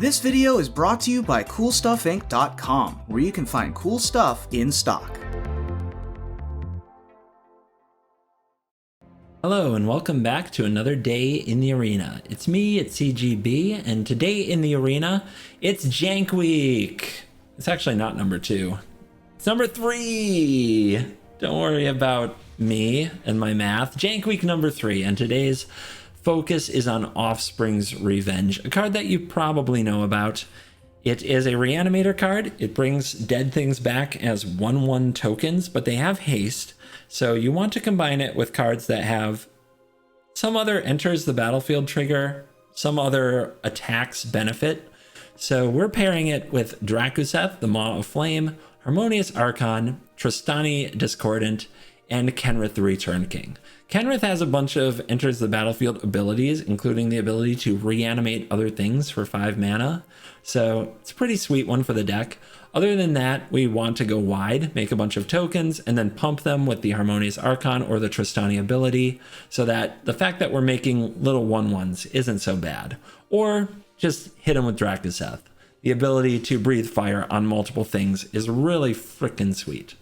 This video is brought to you by CoolStuffInc.com, where you can find cool stuff in stock. Hello and welcome back to another day in the arena. It's me, it's CGB, and today in the arena, it's Jank Week. It's actually not number 2. It's number 3. Don't worry about me and my math. Jank Week number 3, and today's focus is on Offspring's Revenge, a card that you probably know about. It is a Reanimator card. It brings dead things back as 1/1 tokens, but they have haste. So you want to combine it with cards that have some other enters the battlefield trigger, some other attacks benefit. So we're pairing it with Drakuseth, the Maw of Flame, Harmonious Archon, Tristani Discordant, and Kenrith the Return King. Kenrith has a bunch of enters the battlefield abilities, including the ability to reanimate other things for 5 mana. So it's a pretty sweet one for the deck. Other than that, we want to go wide, make a bunch of tokens, and then pump them with the Harmonious Archon or the Tristani ability, so that the fact that we're making little 1/1s isn't so bad. Or just hit them with Drakuseth. The ability to breathe fire on multiple things is really freaking sweet.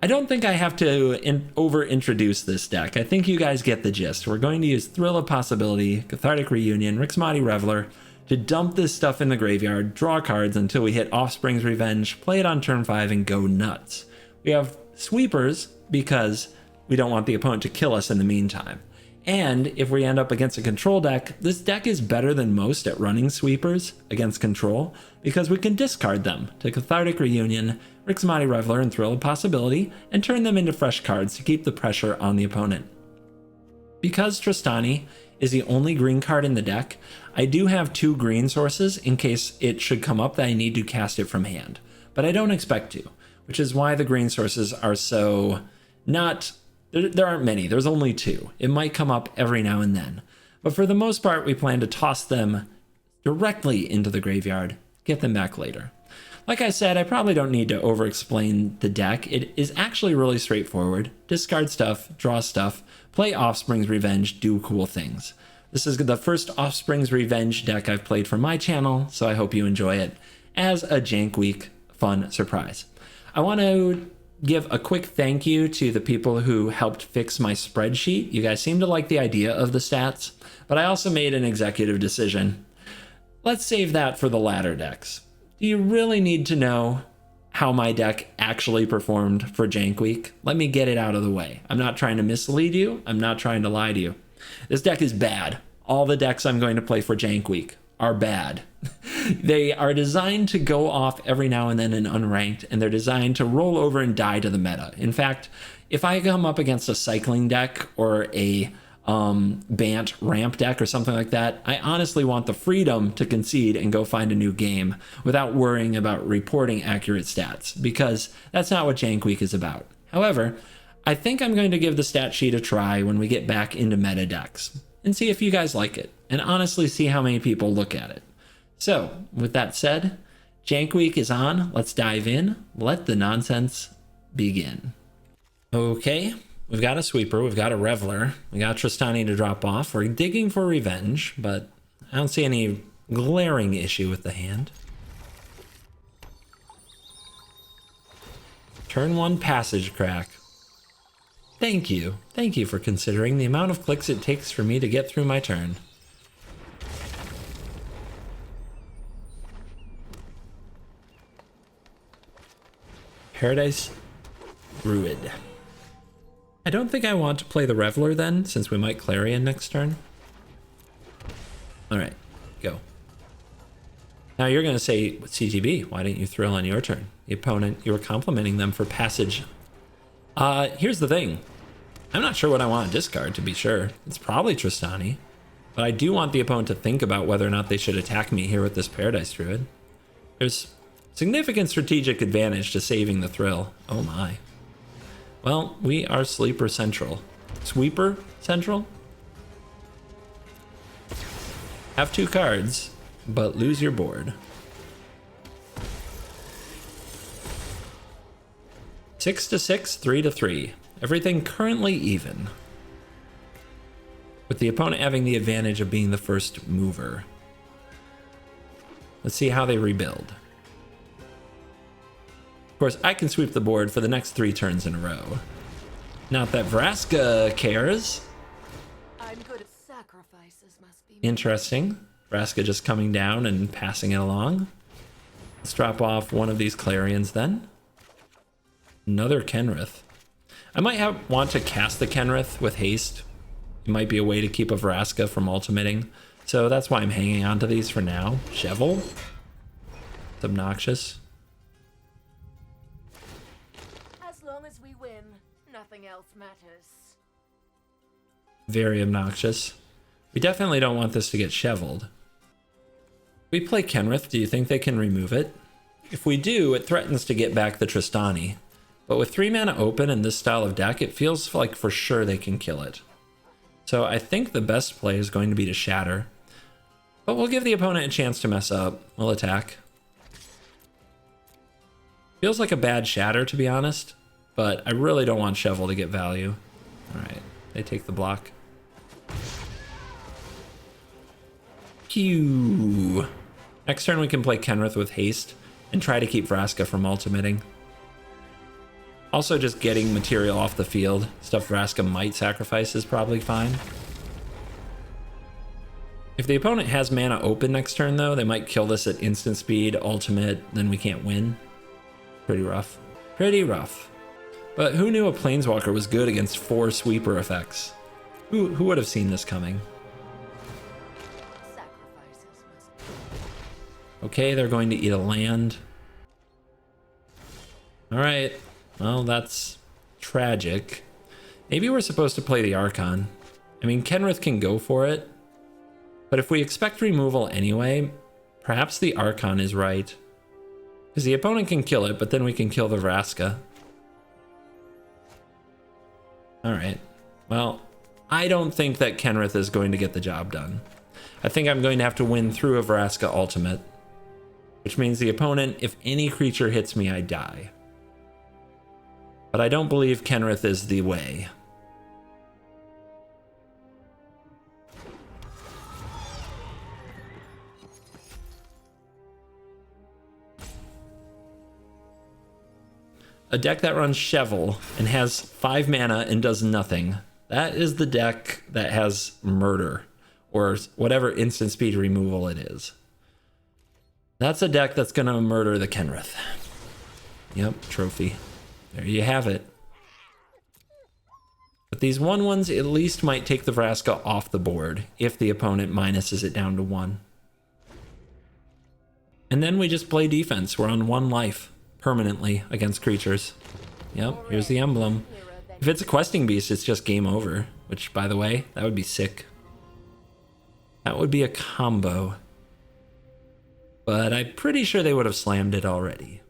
I don't think I have to over-introduce this deck. I think you guys get the gist. We're going to use Thrill of Possibility, Cathartic Reunion, Rixmati Reveler to dump this stuff in the graveyard, draw cards until we hit Offspring's Revenge, play it on turn 5, and go nuts. We have sweepers because we don't want the opponent to kill us in the meantime. And if we end up against a control deck, this deck is better than most at running sweepers against control because we can discard them to Cathartic Reunion, Rixmati Reveler, and Thrill of Possibility, and turn them into fresh cards to keep the pressure on the opponent. Because Tristani is the only green card in the deck, I do have 2 green sources in case it should come up that I need to cast it from hand, but I don't expect to, which is why the green sources are so not... There aren't many, there's only 2. It might come up every now and then. But for the most part, we plan to toss them directly into the graveyard, get them back later. Like I said, I probably don't need to over-explain the deck. It is actually really straightforward. Discard stuff, draw stuff, play Offspring's Revenge, do cool things. This is the first Offspring's Revenge deck I've played for my channel, so I hope you enjoy it as a Jank Week fun surprise. I want to give a quick thank you to the people who helped fix my spreadsheet. You guys seem to like the idea of the stats, but I also made an executive decision. Let's save that for the ladder decks. Do you really need to know how my deck actually performed for Jank Week? Let me get it out of the way. I'm not trying to mislead you. I'm not trying to lie to you. This deck is bad. All the decks I'm going to play for Jank Week are bad. They are designed to go off every now and then in unranked, and they're designed to roll over and die to the meta. In fact, if I come up against a cycling deck or a Bant ramp deck or something like that, I honestly want the freedom to concede and go find a new game without worrying about reporting accurate stats, because that's not what Jank Week is about. However, I think I'm going to give the stat sheet a try when we get back into meta decks and see if you guys like it, and honestly see how many people look at it. So, with that said, Jank Week is on. Let's dive in. Let the nonsense begin. Okay, we've got a sweeper, we've got a reveler, we got Tristani to drop off. We're digging for revenge, but I don't see any glaring issue with the hand. Turn 1 passage crack. Thank you. Thank you for considering the amount of clicks it takes for me to get through my turn. Paradise Druid. I don't think I want to play the Reveler then, since we might Clarion next turn. Alright, go. Now you're going to say, CGB, why didn't you thrill on your turn? The opponent, you were complimenting them for passage. Here's the thing. I'm not sure what I want to discard, to be sure. It's probably Tristani. But I do want the opponent to think about whether or not they should attack me here with this Paradise Druid. There's significant strategic advantage to saving the thrill. Oh my. Well, we are Sleeper Central. Sweeper Central? Have 2 cards, but lose your board. 6 to 6, 3 to 3. Everything currently even, with the opponent having the advantage of being the first mover. Let's see how they rebuild. Of course, I can sweep the board for the next 3 turns in a row. Not that Vraska cares. I'm good at sacrifices, must be. Interesting. Vraska just coming down and passing it along. Let's drop off one of these Clarions then. Another Kenrith. I might want to cast the Kenrith with haste. It might be a way to keep a Vraska from ultimating. So that's why I'm hanging on to these for now. Chevel. It's obnoxious. As long as we win, nothing else matters. Very obnoxious. We definitely don't want this to get Cheveled. We play Kenrith, do you think they can remove it? If we do, it threatens to get back the Tristani. But with 3 mana open in this style of deck, it feels like for sure they can kill it. So I think the best play is going to be to Shatter. But we'll give the opponent a chance to mess up. We'll attack. Feels like a bad Shatter, to be honest. But I really don't want Chevel to get value. Alright, they take the block. Pew! Next turn we can play Kenrith with haste and try to keep Vraska from ultimating. Also, just getting material off the field, stuff Vraska might sacrifice, is probably fine. If the opponent has mana open next turn, though, they might kill this at instant speed, ultimate, then we can't win. Pretty rough. Pretty rough. But who knew a Planeswalker was good against 4 sweeper effects? Who would have seen this coming? Sacrifices must be. Okay, they're going to eat a land. Alright. Well, that's tragic. Maybe we're supposed to play the Archon. I mean, Kenrith can go for it. But if we expect removal anyway, perhaps the Archon is right. Because the opponent can kill it, but then we can kill the Vraska. Alright. Well, I don't think that Kenrith is going to get the job done. I think I'm going to have to win through a Vraska ultimate. Which means the opponent, if any creature hits me, I die. But I don't believe Kenrith is the way. A deck that runs Chevel and has 5 mana and does nothing. That is the deck that has murder, or whatever instant speed removal it is. That's a deck that's gonna murder the Kenrith. Yep, trophy. There you have it. But these 1/1s at least might take the Vraska off the board if the opponent minuses it down to 1. And then we just play defense. We're on 1 life permanently against creatures. Yep, here's the emblem. If it's a questing beast, it's just game over, which, by the way, that would be sick. That would be a combo. But I'm pretty sure they would have slammed it already.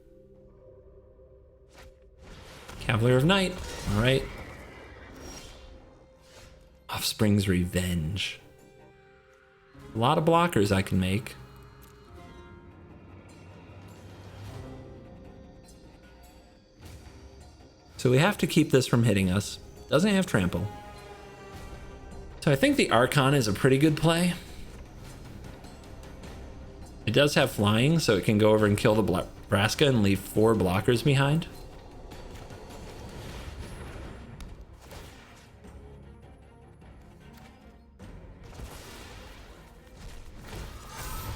Cavalier of Night. All right. Offspring's Revenge. A lot of blockers I can make. So we have to keep this from hitting us. Doesn't have trample. So I think the Archon is a pretty good play. It does have flying, so it can go over and kill the Vraska and leave 4 blockers behind.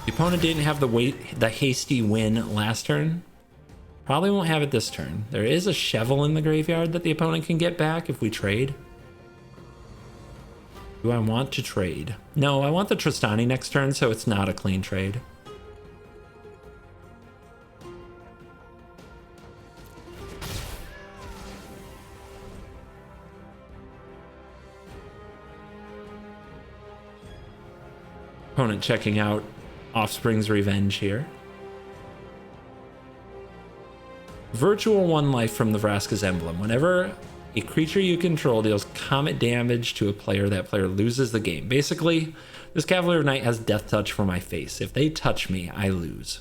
The opponent didn't have the hasty win last turn. Probably won't have it this turn. There is a Chevel in the graveyard that the opponent can get back if we trade. Do I want to trade? No, I want the Tristani next turn, so it's not a clean trade. Opponent checking out Offspring's Revenge here. Virtual 1 life from the Vraska's emblem. Whenever a creature you control deals comet damage to a player, that player loses the game. Basically, this Cavalier of Night has Death Touch for my face. If they touch me, I lose.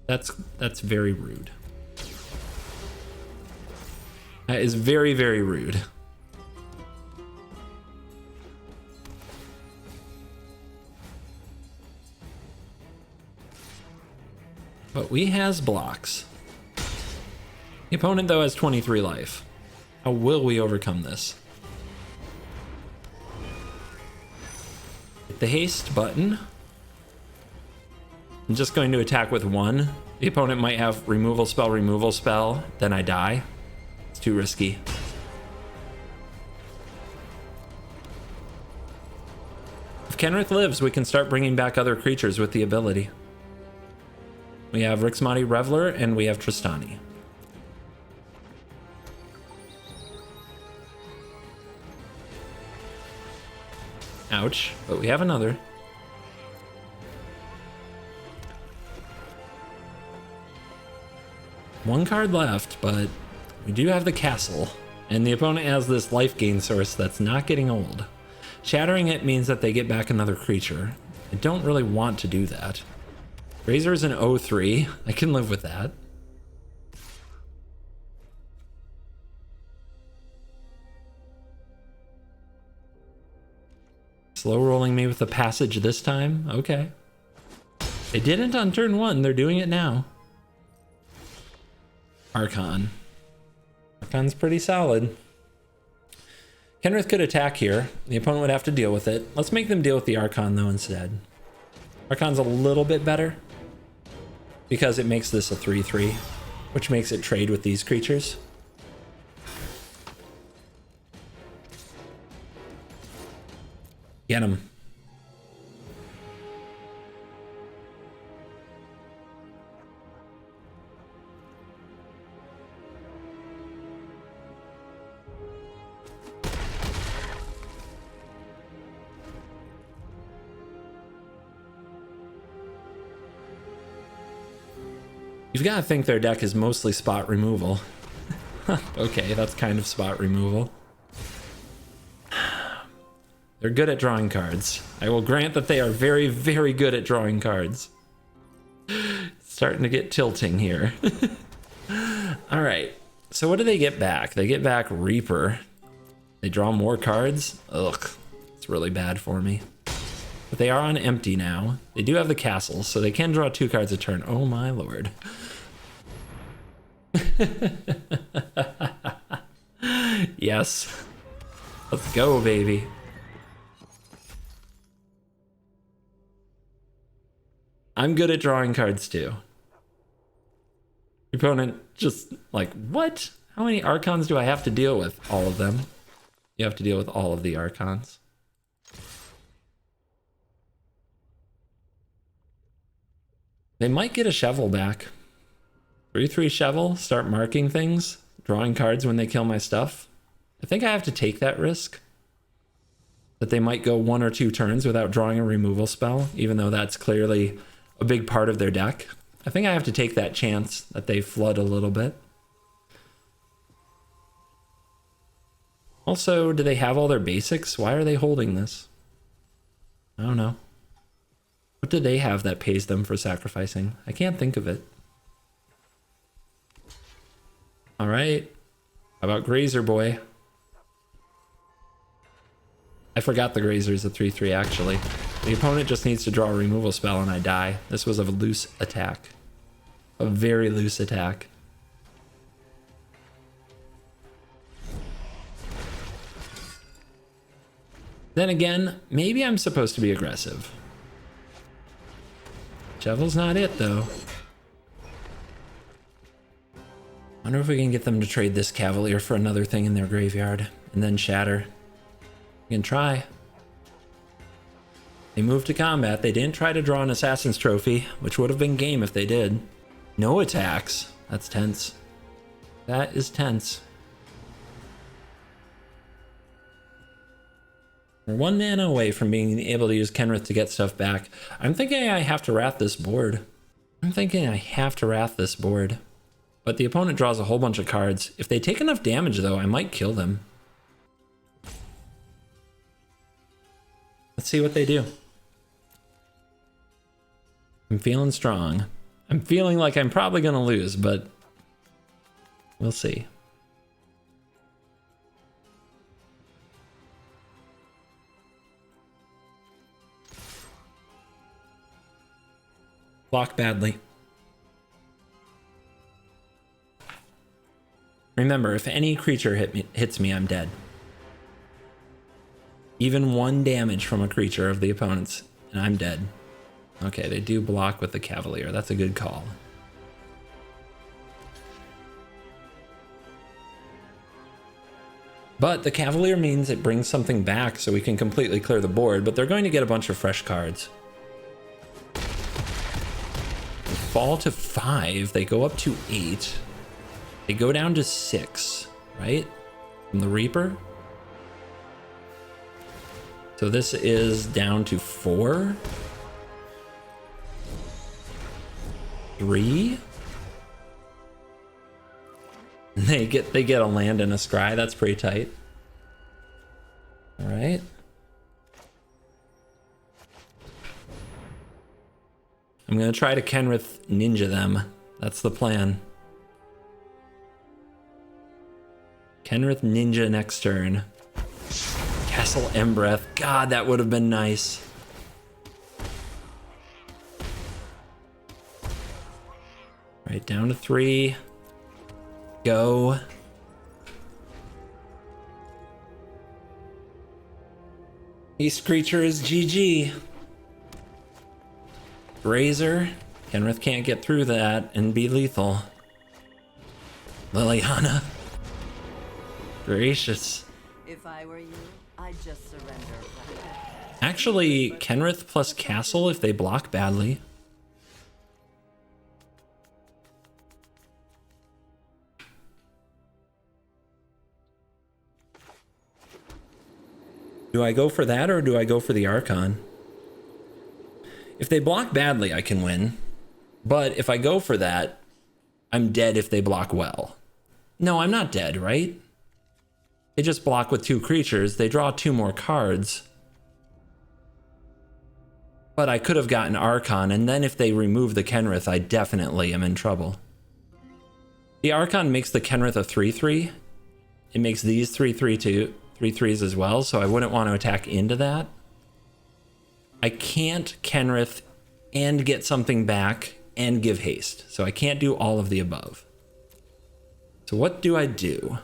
That's very rude. That is very, very rude. but we has blocks. The opponent, though, has 23 life. How will we overcome this? Hit the haste button. I'm just going to attack with 1. The opponent might have removal spell, then I die. It's too risky. If Kenrith lives, we can start bringing back other creatures with the ability. We have Rixmati Reveler, and we have Tristani. Ouch, but we have another. One card left, but we do have the castle, and the opponent has this life gain source that's not getting old. Shattering it means that they get back another creature. I don't really want to do that. Razor's an 0-3. I can live with that. Slow rolling me with the passage this time? Okay. They didn't on turn 1. They're doing it now. Archon. Archon's pretty solid. Kenrith could attack here. The opponent would have to deal with it. Let's make them deal with the Archon, though, instead. Archon's a little bit better because it makes this a 3-3, which makes it trade with these creatures. Get him. You've got to think their deck is mostly spot removal. Okay, that's kind of spot removal. They're good at drawing cards. I will grant that they are very, very good at drawing cards. It's starting to get tilting here. All right, so what do they get back? They get back Reaper. They draw more cards? Ugh, it's really bad for me. But they are on empty now. They do have the castle, so they can draw 2 cards a turn. Oh my lord. Yes. Let's go, baby. I'm good at drawing cards too. Your opponent just like, what? How many Archons do I have to deal with? All of them. You have to deal with all of the Archons. They might get a Shovel back. 3/3 Shovel, start marking things, drawing cards when they kill my stuff. I think I have to take that risk. That they might go 1 or 2 turns without drawing a removal spell, even though that's clearly a big part of their deck. I think I have to take that chance that they flood a little bit. Also, do they have all their basics? Why are they holding this? I don't know. What do they have that pays them for sacrificing? I can't think of it. All right. How about Grazer Boy? I forgot the Grazer's a 3/3 actually. The opponent just needs to draw a removal spell and I die. This was a loose attack. A very loose attack. Then again, maybe I'm supposed to be aggressive. Shovel's not it though. Wonder if we can get them to trade this Cavalier for another thing in their graveyard and then shatter. We can try. They moved to combat. They didn't try to draw an Assassin's Trophy, which would have been game if they did. No attacks. That's tense. That is tense. We're 1 mana away from being able to use Kenrith to get stuff back. I'm thinking I have to Wrath this board. But the opponent draws a whole bunch of cards. If they take enough damage though, I might kill them. Let's see what they do. I'm feeling strong. I'm feeling like I'm probably gonna lose, but we'll see. Block badly. Remember, if any creature hits me, I'm dead. Even 1 damage from a creature of the opponent's, and I'm dead. Okay, they do block with the Cavalier. That's a good call. But the Cavalier means it brings something back so we can completely clear the board, but they're going to get a bunch of fresh cards. They fall to 5. They go up to 8. They go down to 6, right? From the Reaper. So this is down to 4. 3. They get a land and a scry. That's pretty tight. All right. I'm gonna try to Kenrith Ninja them. That's the plan. Kenrith Ninja next turn. Castle Embreth. God, that would have been nice. Right, down to 3. Go. Beast creature is GG. Razor. Kenrith can't get through that and be lethal. Liliana. Gracious. If I were you, I'd just surrender. Actually, Kenrith plus Castle if they block badly. Do I go for that or do I go for the Archon? If they block badly, I can win. But if I go for that, I'm dead if they block well. No, I'm not dead, right? They just block with 2 creatures. They draw 2 more cards. But I could have gotten Archon, and then if they remove the Kenrith, I definitely am in trouble. The Archon makes the Kenrith a 3/3. It makes these 3/3s as well, so I wouldn't want to attack into that. I can't Kenrith and get something back and give haste, so I can't do all of the above. So what do I do?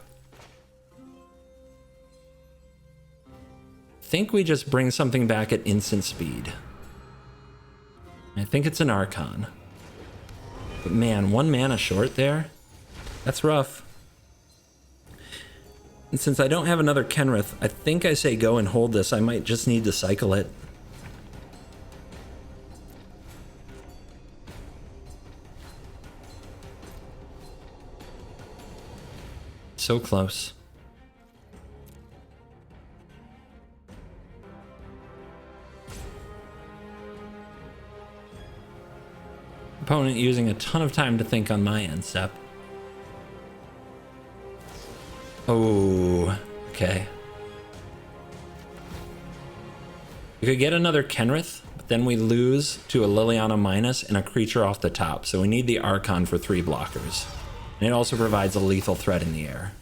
I think we just bring something back at instant speed. I think it's an Archon. But man, 1 mana short there? That's rough. And since I don't have another Kenrith, I think I say go and hold this. I might just need to cycle it. So close. Opponent using a ton of time to think on my end step. Oh, okay. We could get another Kenrith, but then we lose to a Liliana minus and a creature off the top. So we need the Archon for 3 blockers. And it also provides a lethal threat in the air.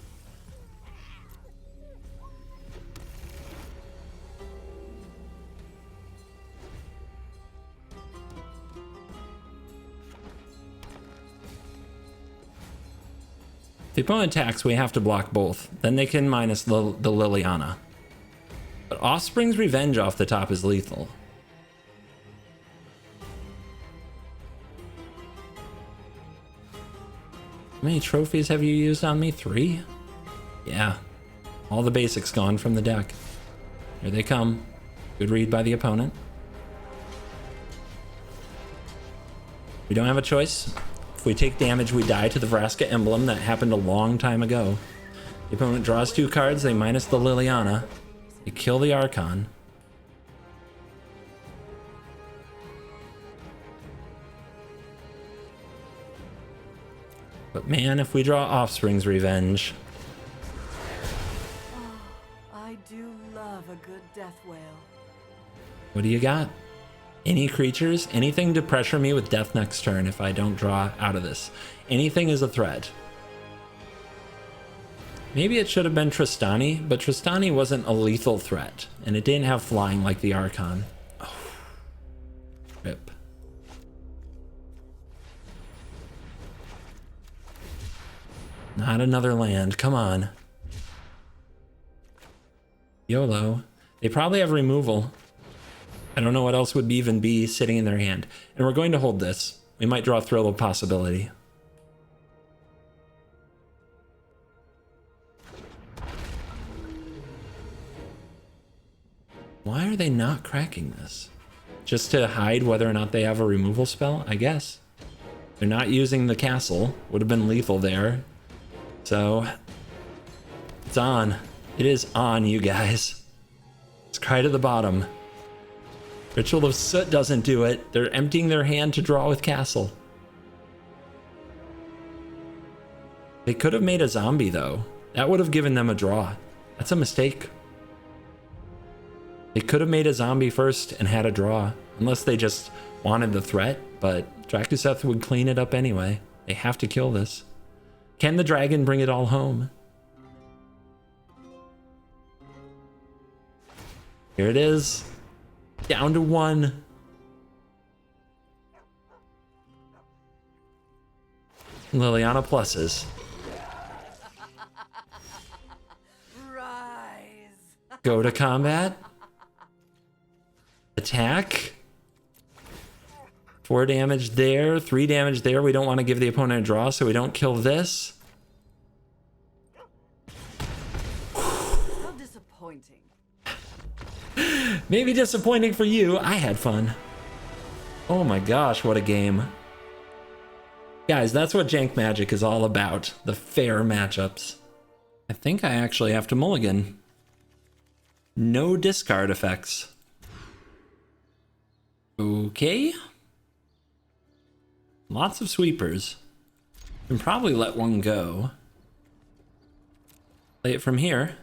If the opponent attacks, we have to block both. Then they can minus the Liliana. But Offspring's Revenge off the top is lethal. How many trophies have you used on me? 3? Yeah. All the basics gone from the deck. Here they come. Good read by the opponent. We don't have a choice. If we take damage, we die to the Vraska emblem. That happened a long time ago. The opponent draws 2 cards. They minus the Liliana. They kill the Archon. But man, if we draw Offspring's Revenge. Oh, I do love a good death wail. What do you got? Any creatures? Anything to pressure me with death next turn if I don't draw out of this. Anything is a threat. Maybe it should have been Tristani, but Tristani wasn't a lethal threat, and it didn't have flying like the Archon. Oh. Rip. Not another land. Come on. YOLO. They probably have removal. I don't know what else would even be sitting in their hand. And we're going to hold this. We might draw Thrill of Possibility. Why are they not cracking this? Just to hide whether or not they have a removal spell, I guess. They're not using the castle. Would have been lethal there. So, it's on. It is on, you guys. Let's cry to the bottom. Ritual of Soot doesn't do it. They're emptying their hand to draw with castle. They could have made a zombie, though. That would have given them a draw. That's a mistake. They could have made a zombie first and had a draw. Unless they just wanted the threat, but Drakuseth would clean it up anyway. They have to kill this. Can the dragon bring it all home? Here it is. Down to 1. Liliana pluses. Rise. Go to combat. Attack. 4 damage there, 3 damage there. We don't want to give the opponent a draw, so we don't kill this. How disappointing. Maybe disappointing for you. I had fun. Oh my gosh, what a game. Guys, that's what Jank Magic is all about. The fair matchups. I think I actually have to mulligan. No discard effects. Okay. Lots of sweepers. Can probably let one go. Play it from here.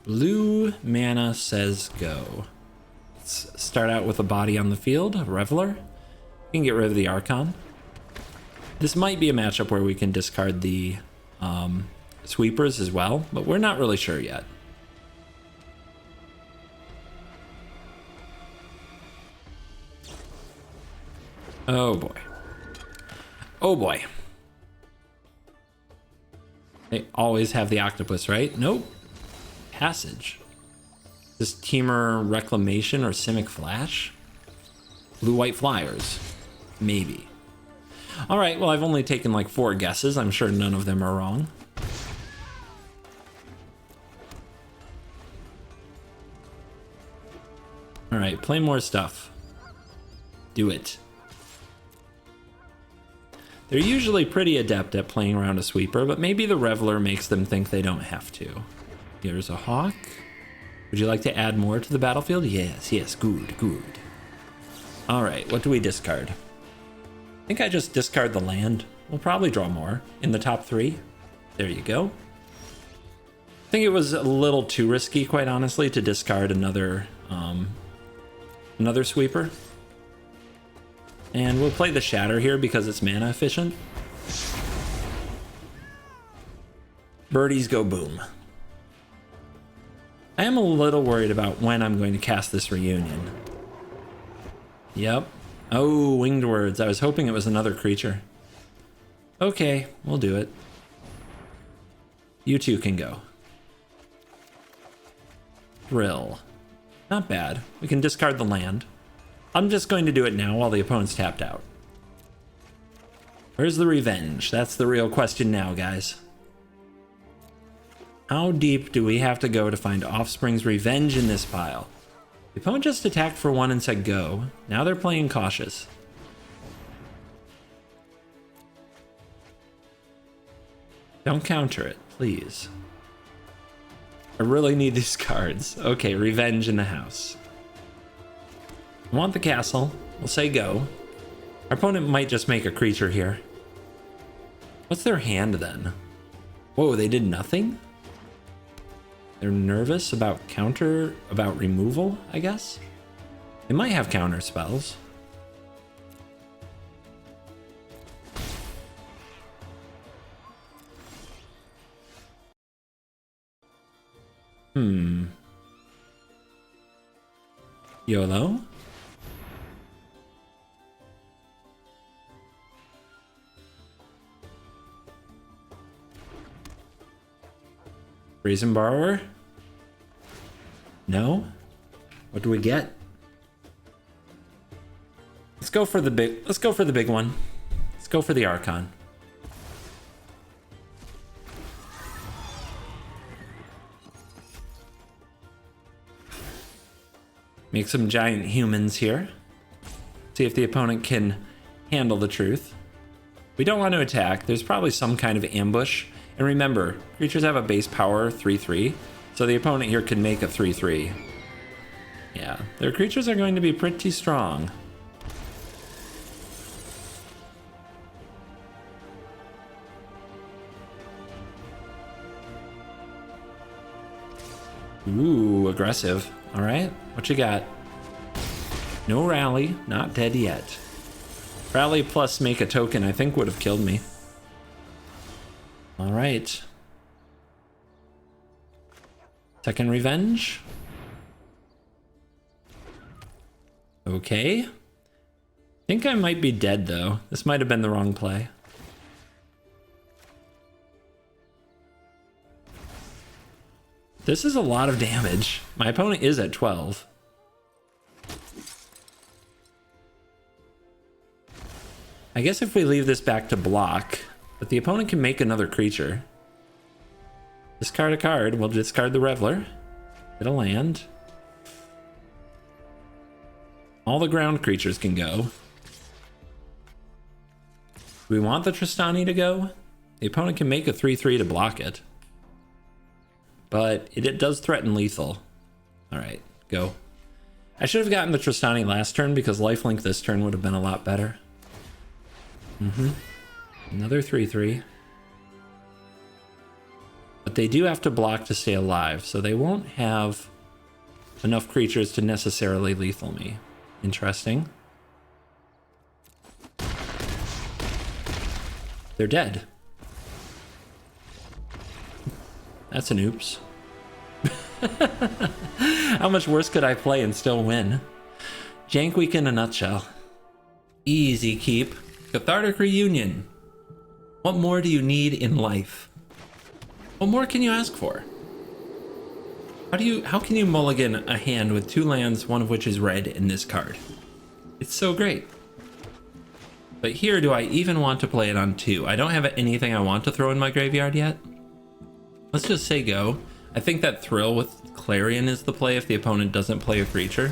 Blue mana says go. Let's start out with a body on the field, a Reveler. We can get rid of the Archon. This might be a matchup where we can discard the sweepers as well, but we're not really sure yet. Oh boy. Oh boy. They always have the octopus, right? Nope. Passage. This Teamer Reclamation or Simic Flash? Blue-white flyers. Maybe. Alright, well I've only taken like 4 guesses. I'm sure none of them are wrong. Alright, play more stuff. Do it. They're usually pretty adept at playing around a sweeper, but maybe the Reveler makes them think they don't have to. Here's a Hawk. Would you like to add more to the battlefield? Yes, yes, good, good. Alright, what do we discard? I think I just discard the land. We'll probably draw more in the top 3. There you go. I think it was a little too risky, quite honestly, to discard another sweeper. And we'll play the Shatter here because it's mana efficient. Birdies go boom. I am a little worried about when I'm going to cast this Reunion. Yep. Oh, Winged Words. I was hoping it was another creature. Okay, we'll do it. You two can go. Drill. Not bad. We can discard the land. I'm just going to do it now while the opponent's tapped out. Where's the revenge? That's the real question now, guys. How deep do we have to go to find Offspring's Revenge in this pile? The opponent just attacked for 1 and said go. Now they're playing cautious. Don't counter it, please. I really need these cards. Okay, Revenge in the house. I want the castle. We'll say go. Our opponent might just make a creature here. What's their hand then? Whoa, they did nothing? They're nervous about removal, I guess? They might have counter spells. YOLO. Brazen Borrower? No? What do we get? Let's go for the big one. Let's go for the Archon. Make some giant humans here. See if the opponent can handle the truth. We don't want to attack. There's probably some kind of ambush. And remember, creatures have a base power 3/3, so the opponent here can make a 3/3. Yeah, their creatures are going to be pretty strong. Ooh, aggressive. All right, what you got? No rally, not dead yet. Rally plus make a token, I think would have killed me. All right. Second revenge. Okay. I think I might be dead though. This might have been the wrong play. This is a lot of damage. My opponent is at 12. I guess if we leave this back to block, but the opponent can make another creature. Discard a card. We'll discard the Reveler. Get a land. All the ground creatures can go. Do we want the Tristani to go? The opponent can make a 3/3 to block it. But it does threaten lethal. All right, go. I should have gotten the Tristani last turn because lifelink this turn would have been a lot better. Another 3/3. But they do have to block to stay alive, so they won't have enough creatures to necessarily lethal me. Interesting. They're dead. That's an oops. How much worse could I play and still win? Jank week in a nutshell. Easy keep. Cathartic reunion. What more do you need in life? What more can you ask for? How can you mulligan a hand with 2 lands, one of which is red in this card? It's so great. But here, do I even want to play it on 2? I don't have anything I want to throw in my graveyard yet. Let's just say go. I think that Thrill with Clarion is the play if the opponent doesn't play a creature.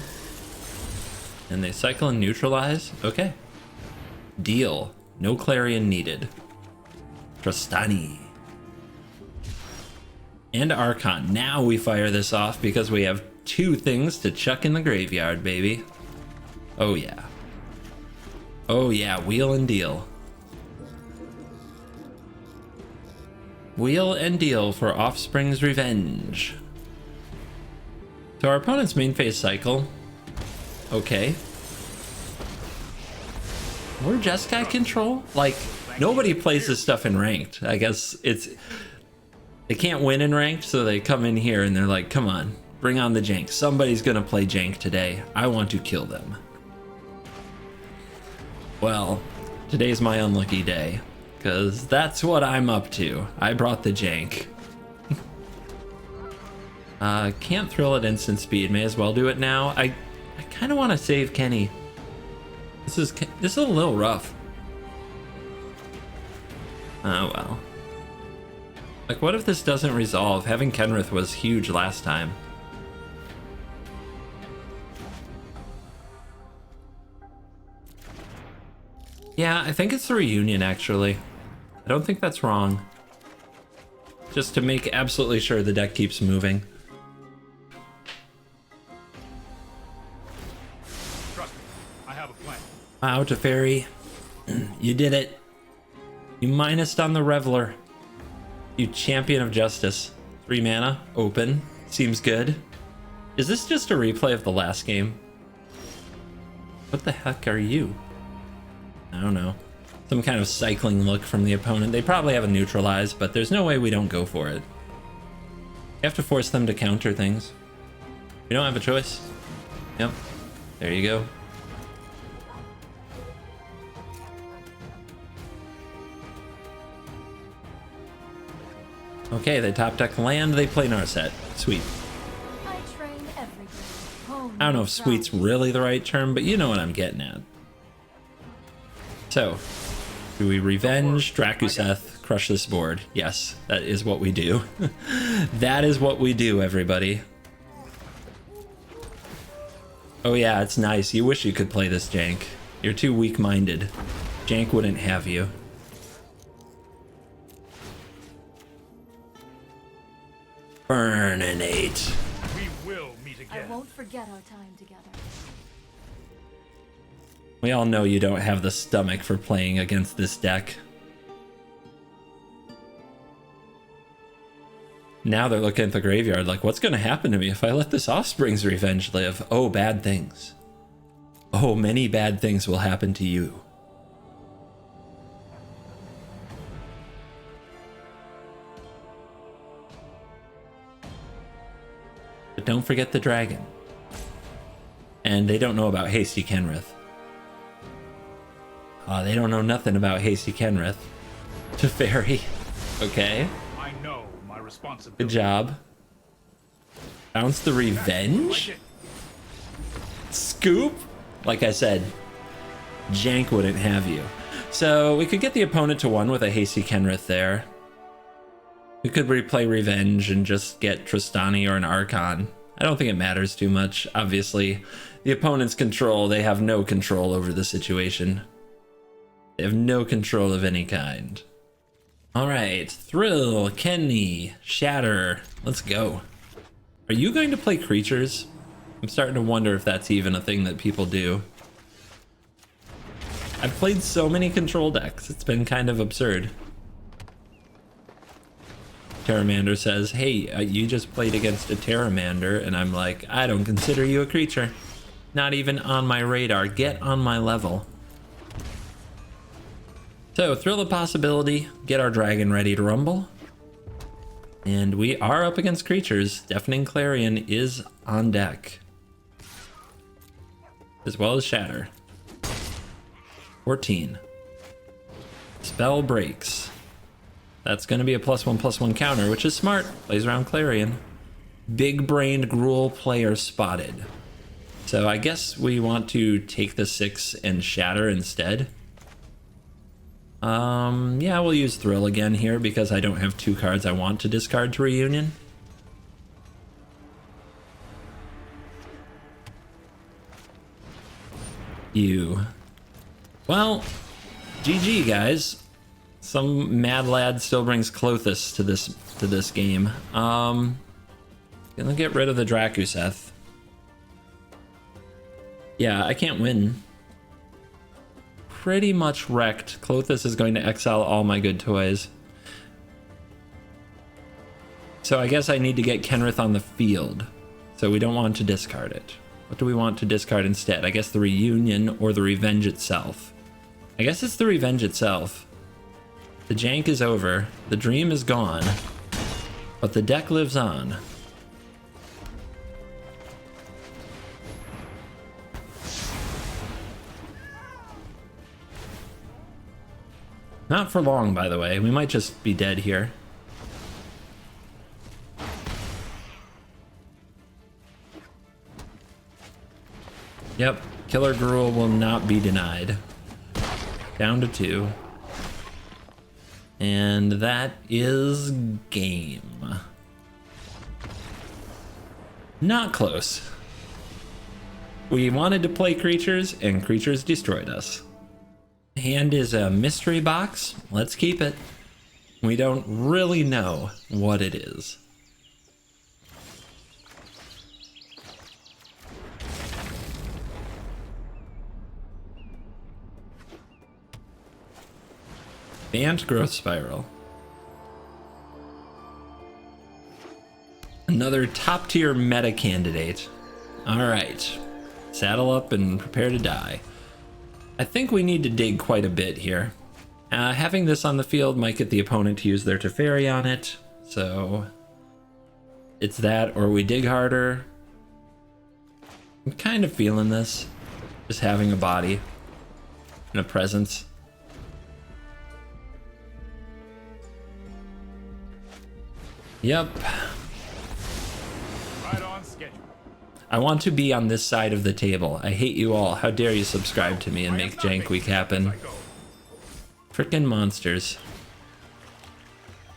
And they cycle and neutralize. Okay. Deal. No Clarion needed. Tristani. And Archon. Now we fire this off because we have 2 things to chuck in the graveyard, baby. Oh yeah. Oh yeah, wheel and deal. Wheel and deal for Offspring's Revenge. So our opponent's main phase cycle. Okay. More Jeskai control? Like, nobody plays this stuff in ranked. I guess they can't win in ranked, so they come in here and they're like, come on, bring on the Jank. Somebody's gonna play Jank today. I want to kill them. Well, today's my unlucky day, because that's what I'm up to. I brought the Jank. Can't thrill at instant speed. May as well do it now. I kind of want to save Kenny. This is a little rough. Oh well. Like, what if this doesn't resolve? Having Kenrith was huge last time. Yeah, I think it's the reunion, actually. I don't think that's wrong. Just to make absolutely sure the deck keeps moving. Trust me, I have a plan. Wow, Teferi. You did it. You minused on the Reveler. You champion of justice. 3 mana, open. Seems good. Is this just a replay of the last game? What the heck are you? I don't know. Some kind of cycling look from the opponent. They probably have a neutralize, but there's no way we don't go for it. You have to force them to counter things. We don't have a choice. Yep. There you go. Okay, they top deck land, they play Narset. Sweet. I train every day. Home I don't know if sweet's really the right term, but you know what I'm getting at. So, do we revenge Drakuseth, crush this board? Yes, that is what we do. That is what we do, everybody. Oh yeah, it's nice. You wish you could play this, Jank. You're too weak-minded. Jank wouldn't have you. Burninate. We will meet I again. won't forget our time together. We all know you don't have the stomach for playing against this deck. Now they're looking at the graveyard like, what's going to happen to me if I let this Offspring's Revenge live? Oh, bad things. Oh, many bad things will happen to you. But don't forget the dragon. And they don't know about Hasty Kenrith. They don't know nothing about Hasty Kenrith. Teferi. Okay. I know my responsibility. Good job. Bounce the Revenge? Scoop? Like I said, Jank wouldn't have you. So we could get the opponent to 1 with a Hasty Kenrith there. We could replay Revenge and just get Tristani or an Archon. I don't think it matters too much. Obviously, the opponent's control, they have no control over the situation. They have no control of any kind. Alright, Thrill, Kenny, Shatter, let's go. Are you going to play creatures? I'm starting to wonder if that's even a thing that people do. I've played so many control decks, it's been kind of absurd. Terramander says, hey, you just played against a Terramander, and I'm like, I don't consider you a creature. Not even on my radar. Get on my level. So, Thrill of Possibility, get our dragon ready to rumble. And we are up against creatures. Deafening Clarion is on deck. As well as Shatter. 14. Spell breaks. That's going to be a +1/+1 counter, which is smart. Plays around Clarion. Big-brained Gruul player spotted. So I guess we want to take the 6 and Shatter instead. Yeah, we'll use Thrill again here because I don't have 2 cards I want to discard to Reunion. Well, GG guys. Some mad lad still brings Klothys to this game. Gonna get rid of the Drakuseth. Yeah, I can't win. Pretty much wrecked. Klothys is going to exile all my good toys. So I guess I need to get Kenrith on the field. So we don't want to discard it. What do we want to discard instead? I guess the Reunion or the Revenge itself. I guess it's the Revenge itself. The jank is over, the dream is gone, but the deck lives on. Not for long, by the way. We might just be dead here. Yep, Killer Gruul will not be denied. Down to 2. And that is game. Not close. We wanted to play creatures, and creatures destroyed us. Hand is a mystery box. Let's keep it. We don't really know what it is. Banned Growth Spiral. Another top tier meta candidate. Alright. Saddle up and prepare to die. I think we need to dig quite a bit here. Having this on the field might get the opponent to use their Teferi on it. So it's that, or we dig harder. I'm kind of feeling this. Just having a body and a presence. Yep. Right on schedule. I want to be on this side of the table. I hate you all. How dare you subscribe to me and make Jank Week happen. Frickin' monsters.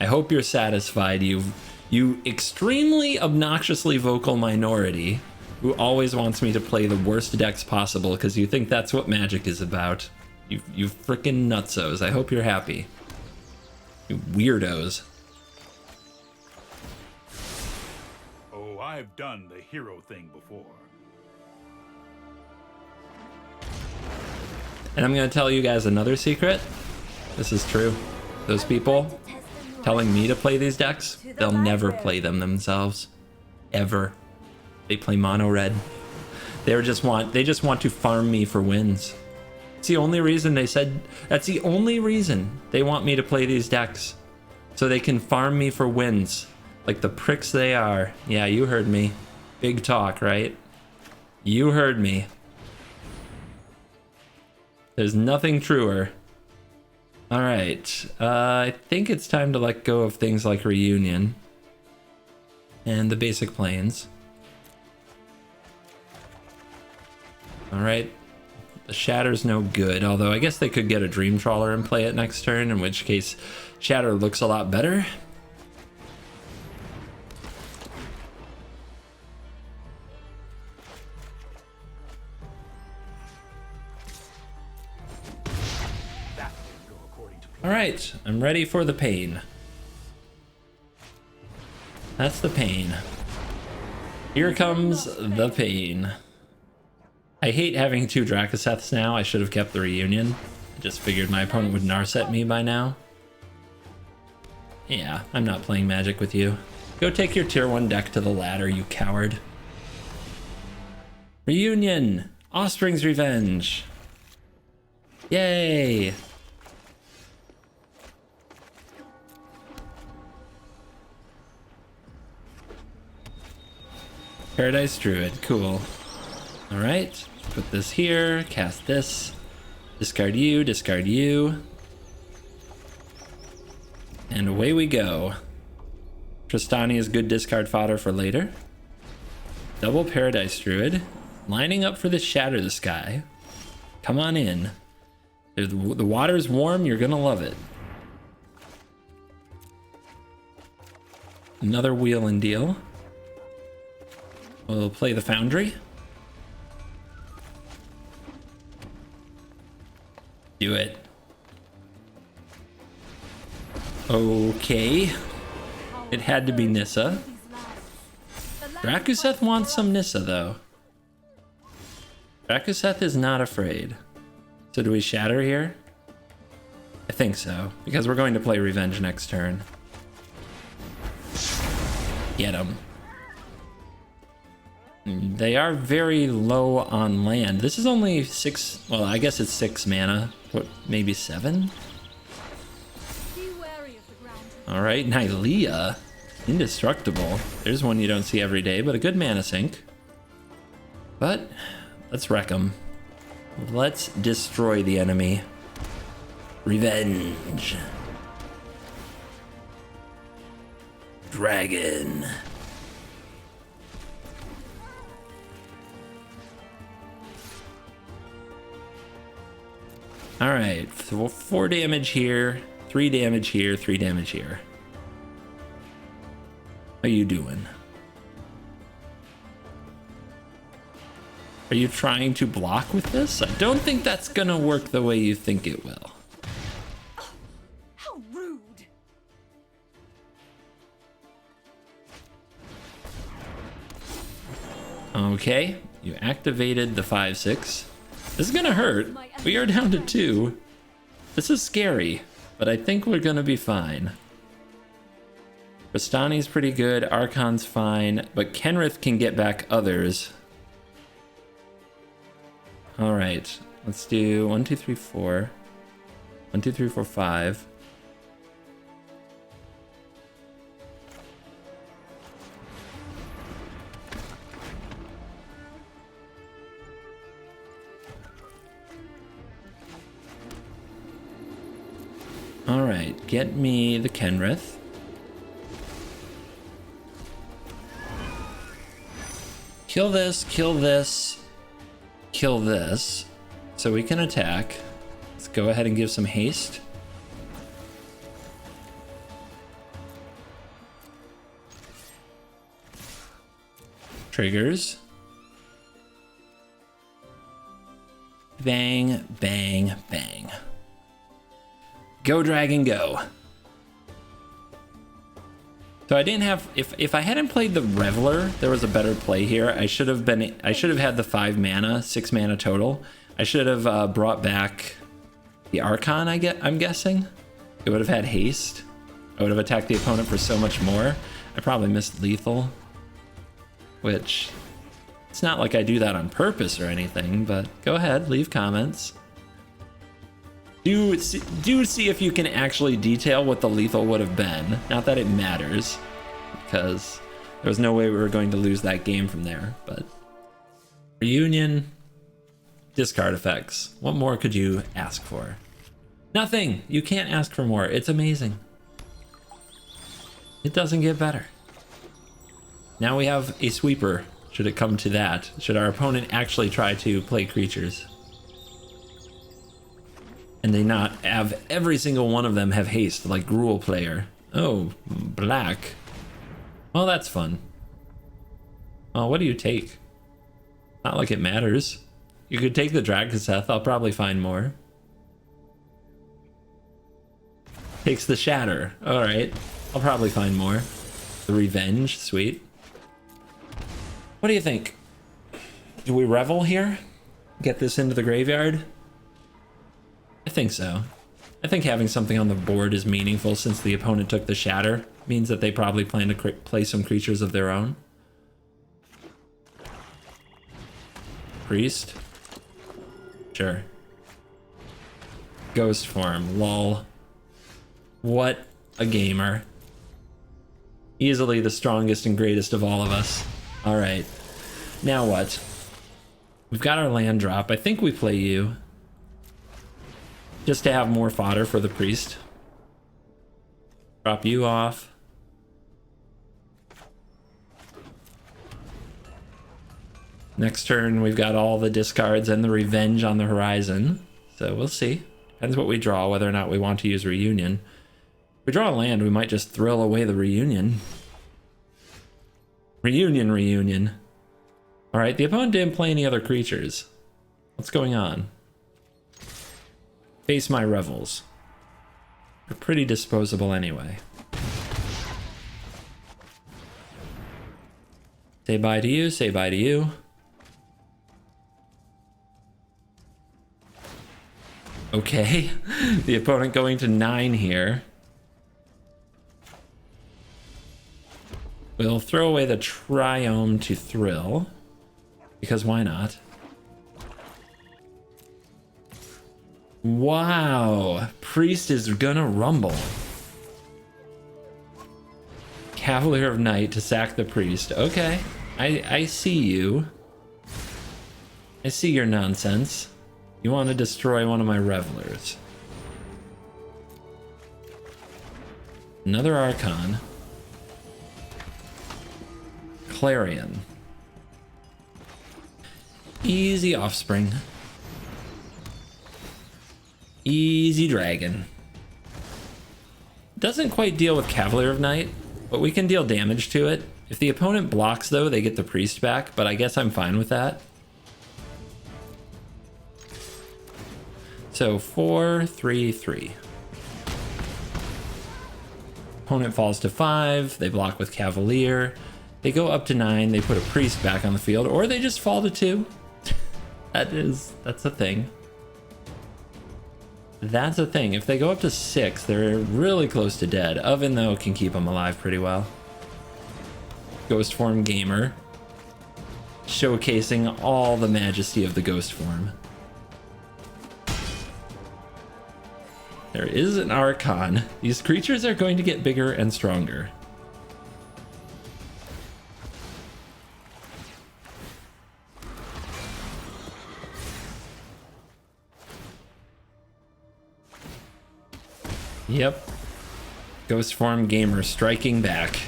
I hope you're satisfied. You extremely obnoxiously vocal minority who always wants me to play the worst decks possible because you think that's what Magic is about. You frickin' nutsos. I hope you're happy. You weirdos. Oh, I've done the hero thing before. And I'm gonna tell you guys another secret. This is true. Those people telling me to play these decks, they'll never play them themselves. Ever. They play mono red. They just want to farm me for wins. It's the only reason they said, that's the only reason they want me to play these decks. So they can farm me for wins. Like the pricks they are. Yeah, you heard me. Big talk, right? You heard me. There's nothing truer. All right, I think it's time to let go of things like Reunion and the basic planes. All right, the Shatter's no good, although I guess they could get a Dream Trawler and play it next turn, in which case Shatter looks a lot better. All right, I'm ready for the pain. That's the pain. Here comes the pain. I hate having two Drakoseths now. I should have kept the Reunion. I just figured my opponent would Narset me by now. Yeah, I'm not playing Magic with you. Go take your tier 1 deck to the ladder, you coward. Reunion! Offspring's Revenge! Yay! Paradise Druid, cool. Alright, put this here, cast this, discard you, and away we go. Tristani is good discard fodder for later. Double Paradise Druid, lining up for the Shatter the Sky. Come on in. The water's warm, you're gonna love it. Another wheel and deal. We'll play the Foundry. Do it. Okay. It had to be Nissa. Drakoseth wants some Nissa, though. Drakoseth is not afraid. So do we Shatter here? I think so, because we're going to play Revenge next turn. Get him. They are very low on land. This is only 6, well, I guess it's 6 mana. What, maybe 7? All right, Nylea. Indestructible. There's one you don't see every day, but a good mana sink. But let's wreck them. Let's destroy the enemy. Revenge. Dragon. All right, 4 damage here, 3 damage here, 3 damage here. How you doing? Are you trying to block with this? I don't think that's gonna work the way you think it will. How rude. Okay, you activated the 5/6. This is gonna hurt. We are down to 2. This is scary, but I think we're gonna be fine. Rastani's pretty good, Archon's fine, but Kenrith can get back others. All right, let's do 1, 2, 3, 4. 1, 2, 3, 4, 5. right, get me the Kenrith. Kill this, kill this, kill this, so we can attack. Let's go ahead and give some haste. Triggers. Bang, bang, bang. Go dragon, go. So I didn't have, if I hadn't played the Reveler, there was a better play here. I should have had the 5 mana, 6 mana total. I should have brought back the Archon, I'm guessing. It would have had haste. I would have attacked the opponent for so much more. I probably missed lethal, which it's not like I do that on purpose or anything, but go ahead, leave comments. Do see if you can actually detail what the lethal would have been. Not that it matters, because there was no way we were going to lose that game from there, but reunion, discard effects. What more could you ask for? Nothing. You can't ask for more. It's amazing. It doesn't get better. Now we have a sweeper, should it come to that. Should our opponent actually try to play creatures. And they not have every single one of them have haste, like Gruul player. Oh, black. Well, that's fun. Oh, what do you take? Not like it matters. You could take the Dragaseth, I'll probably find more. Takes the Shatter. Alright, I'll probably find more. The Revenge, sweet. What do you think? Do we revel here? Get this into the graveyard? I think so. I think having something on the board is meaningful since the opponent took the Shatter. Means that they probably plan to play some creatures of their own. Priest? Sure. Ghost form, lol. What a gamer. Easily the strongest and greatest of all of us. Alright. Now what? We've got our land drop. I think we play you. Just to have more fodder for the priest. Drop you off. Next turn, we've got all the discards and the revenge on the horizon. So we'll see. Depends what we draw, whether or not we want to use reunion. If we draw a land, we might just thrill away the reunion. Reunion. All right, the opponent didn't play any other creatures. What's going on? Face my revels. They're pretty disposable anyway. Say bye to you, say bye to you. Okay, the opponent going to 9 here. We'll throw away the Triome to thrill, because why not? Wow, Priest is gonna rumble. Cavalier of Night to sack the Priest. Okay, I see you. I see your nonsense. You want to destroy one of my revelers. Another Archon. Clarion. Easy Offspring. Easy Dragon. Doesn't quite deal with Cavalier of Night, but we can deal damage to it. If the opponent blocks though, they get the Priest back, but I guess I'm fine with that. So 4, 3, 3. Opponent falls to 5, they block with Cavalier. They go up to 9, they put a Priest back on the field, or they just fall to 2. That's a thing. That's a thing. If they go up to 6, they're really close to dead. Oven, though, can keep them alive pretty well. Ghost form gamer. Showcasing all the majesty of the ghost form. There is an Archon. These creatures are going to get bigger and stronger. Yep. Ghost Form Gamer striking back.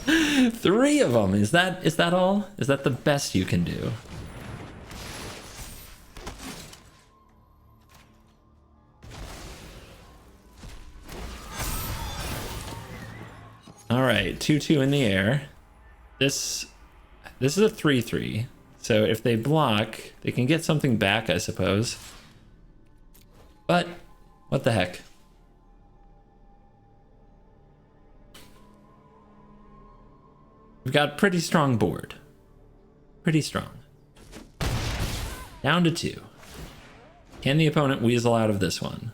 Three of them. Is that all? Is that the best you can do? All right, 2/2 in the air. This is a 3/3. So if they block, they can get something back, I suppose. But what the heck? We've got a pretty strong board. Pretty strong. Down to 2. Can the opponent weasel out of this one?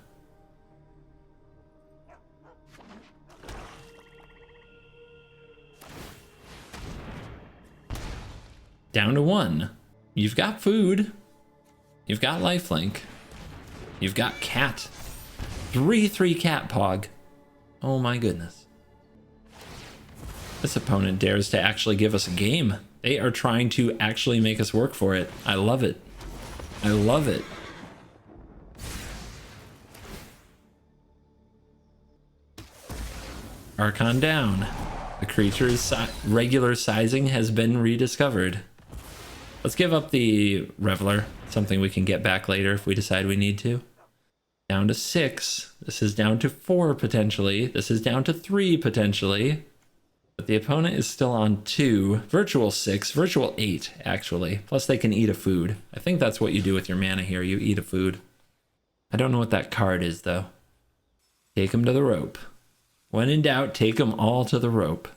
Down to 1. You've got food. You've got lifelink. You've got cat. 3/3 cat pog. Oh my goodness. This opponent dares to actually give us a game. They are trying to actually make us work for it. I love it. I love it. Archon down. The creature's regular sizing has been rediscovered. Let's give up the Reveler, something we can get back later if we decide we need to. Down to 6. This is down to 4 potentially. This is down to 3 potentially. But the opponent is still on 2. Virtual 6, virtual 8 actually. Plus they can eat a food. I think that's what you do with your mana here. You eat a food. I don't know what that card is though. Take them to the rope. When in doubt, take them all to the rope.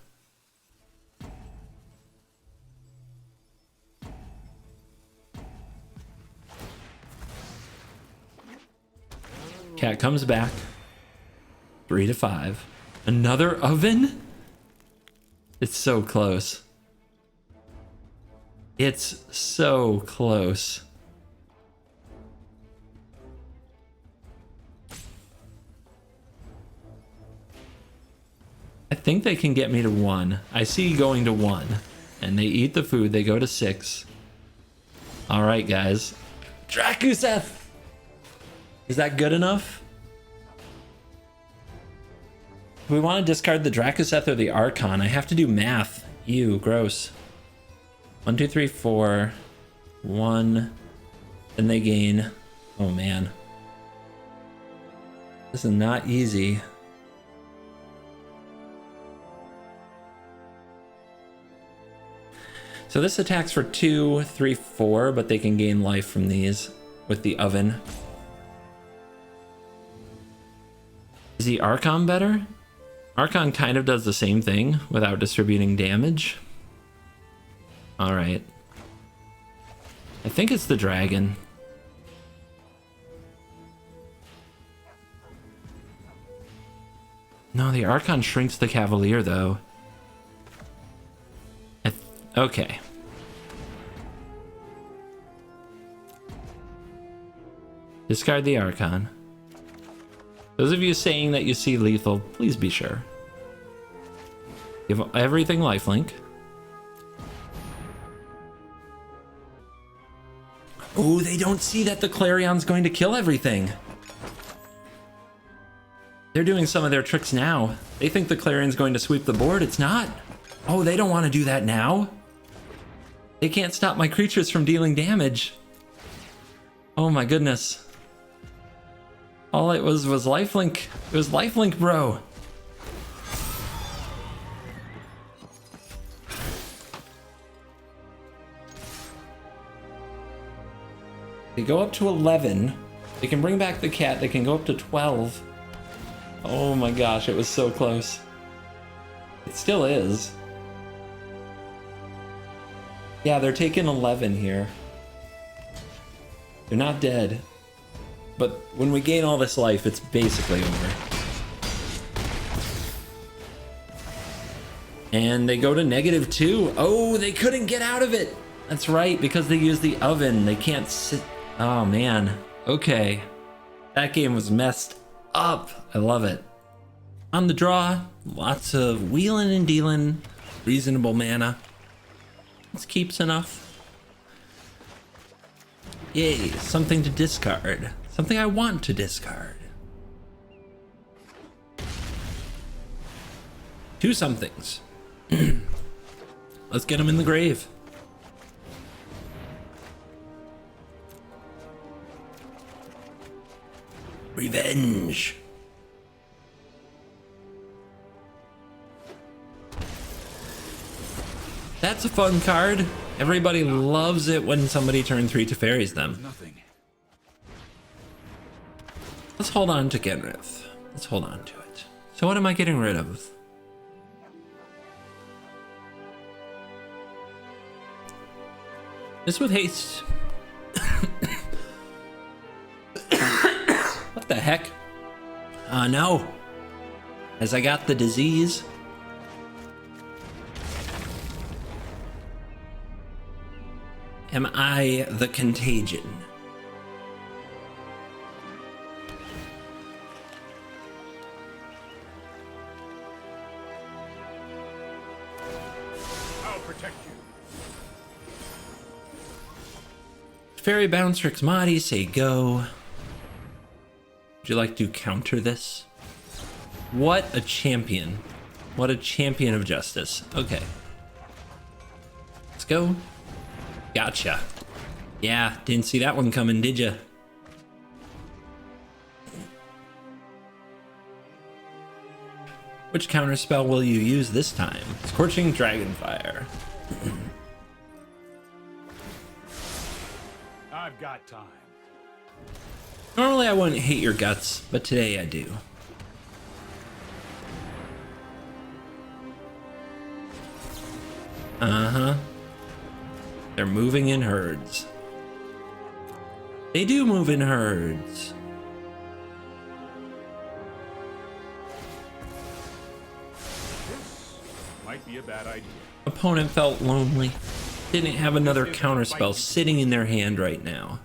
Cat comes back. 3 to 5. Another oven? It's so close. It's so close. I think they can get me to 1. I see going to 1. And they eat the food. They go to 6. All right, guys. Drakuseth! Is that good enough? If we want to discard the Drakuseth or the Archon, I have to do math. Ew, gross. 1, 2, 3, 4. 1. Then they gain. Oh, man. This is not easy. So this attacks for 2, 3, 4, but they can gain life from these with the oven. Is the Archon better? Archon kind of does the same thing without distributing damage. Alright. I think it's the dragon. No, the Archon shrinks the Cavalier though. Okay. Discard the Archon. Those of you saying that you see lethal, please be sure. Give everything lifelink. Oh, they don't see that the Clarion's going to kill everything. They're doing some of their tricks now. They think the Clarion's going to sweep the board. It's not. Oh, they don't want to do that now. They can't stop my creatures from dealing damage. Oh my goodness. All it was lifelink. It was lifelink, bro. They go up to 11. They can bring back the cat. They can go up to 12. Oh my gosh, it was so close. It still is. Yeah, they're taking 11 here. They're not dead. But when we gain all this life, it's basically over. And they go to -2. Oh, they couldn't get out of it. That's right, because they use the oven. They can't sit. Oh, man. Okay. That game was messed up. I love it. On the draw, lots of wheeling and dealing. Reasonable mana. This keeps enough. Yay, something to discard. Something I want to discard. 2 somethings. Let's get them in the grave. Revenge. That's a fun card. Everybody loves it when somebody turn 3 to fairies them. Nothing. Let's hold on to Genrith. Let's hold on to it. So what am I getting rid of? This with haste. What the heck? No. As I got the disease. Am I the contagion? I'll protect you. Fairy Bounce Rixmati, say go. Would you like to counter this? What a champion. What a champion of justice. Okay. Let's go. Gotcha. Yeah, didn't see that one coming, did ya? Which counterspell will you use this time? Scorching Dragonfire. I've got time. Normally I wouldn't hate your guts, but today I do. Uh-huh. They're moving in herds. They do move in herds. This might be a bad idea. Opponent felt lonely. Didn't have another counterspell sitting in their hand right now.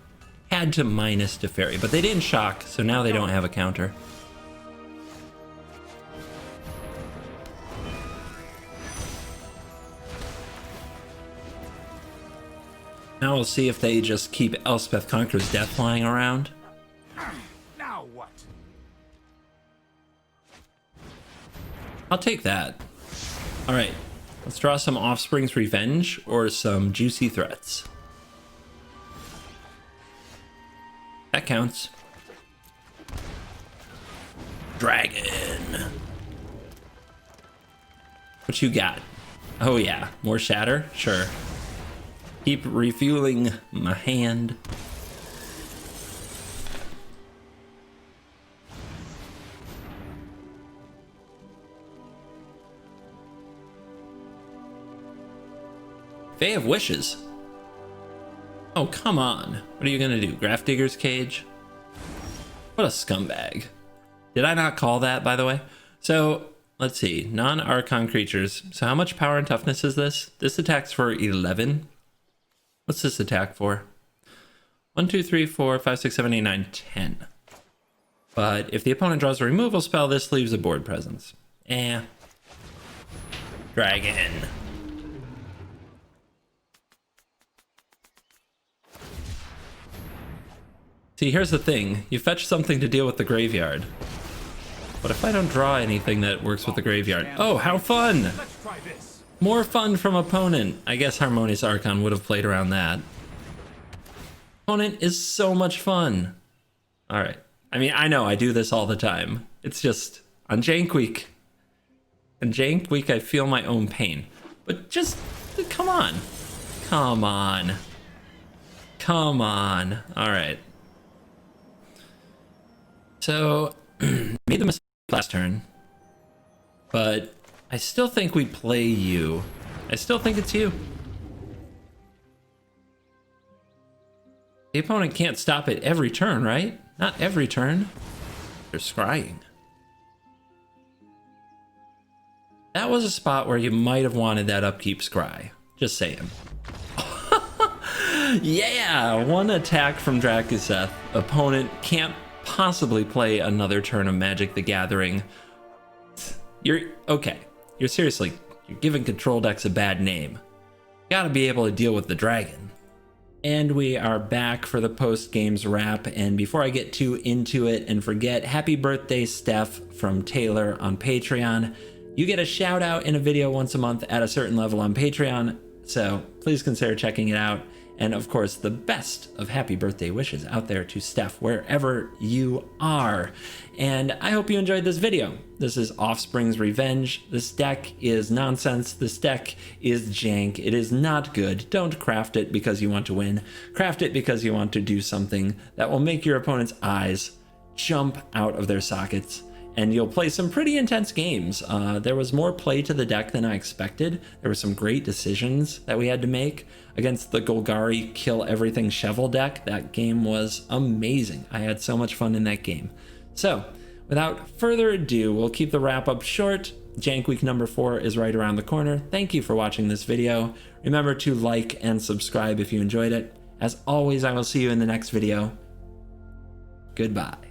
Had to minus to fairy, but they didn't shock, so now they don't have a counter. Now we'll see if they just keep Elspeth Conqueror's Death flying around. Now what? I'll take that. Alright, let's draw some Offspring's Revenge or some Juicy Threats. That counts. Dragon. What you got? Oh yeah, more Shatter? Sure. Keep refueling my hand. Fae of Wishes. Oh, come on. What are you gonna do? Graph Digger's Cage? What a scumbag. Did I not call that, by the way? So, let's see. Non-Archon creatures. So how much power and toughness is this? This attacks for 11. What's this attack for? 1, 2, 3, 4, 5, 6, 7, 8, 9, 10. But if the opponent draws a removal spell, this leaves a board presence. Dragon. See, here's the thing. You fetch something to deal with the graveyard. But if I don't draw anything that works with the graveyard... Oh, how fun! Let's try this. More fun from opponent. I guess Harmonious Archon would have played around that. Opponent is so much fun. Alright. I mean, I know I do this all the time. It's just on Jank Week. On Jank Week, I feel my own pain. But just, come on. Come on. Come on. Alright. So, made the mistake last turn. But I still think we play you. I still think it's you. The opponent can't stop it every turn, right? Not every turn. They're scrying. That was a spot where you might have wanted that upkeep scry. Just saying. Yeah! One attack from Drakuseth. Opponent can't possibly play another turn of Magic the Gathering. You're seriously, you're giving control decks a bad name. You gotta be able to deal with the dragon. And we are back for the post-games wrap. And before I get too into it and forget, happy birthday, Steph, from Taylor on Patreon. You get a shout out in a video once a month at a certain level on Patreon, so please consider checking it out. And of course, the best of happy birthday wishes out there to Steph wherever you are. And I hope you enjoyed this video. This is Offspring's Revenge. This deck is nonsense. This deck is jank. It is not good. Don't craft it because you want to win. Craft it because you want to do something that will make your opponent's eyes jump out of their sockets. And you'll play some pretty intense games. There was more play to the deck than I expected. There were some great decisions that we had to make against the Golgari Kill Everything Shovel deck. That game was amazing. I had so much fun in that game. So, without further ado, we'll keep the wrap up short. Jank Week number 4 is right around the corner. Thank you for watching this video. Remember to like and subscribe if you enjoyed it. As always, I will see you in the next video. Goodbye.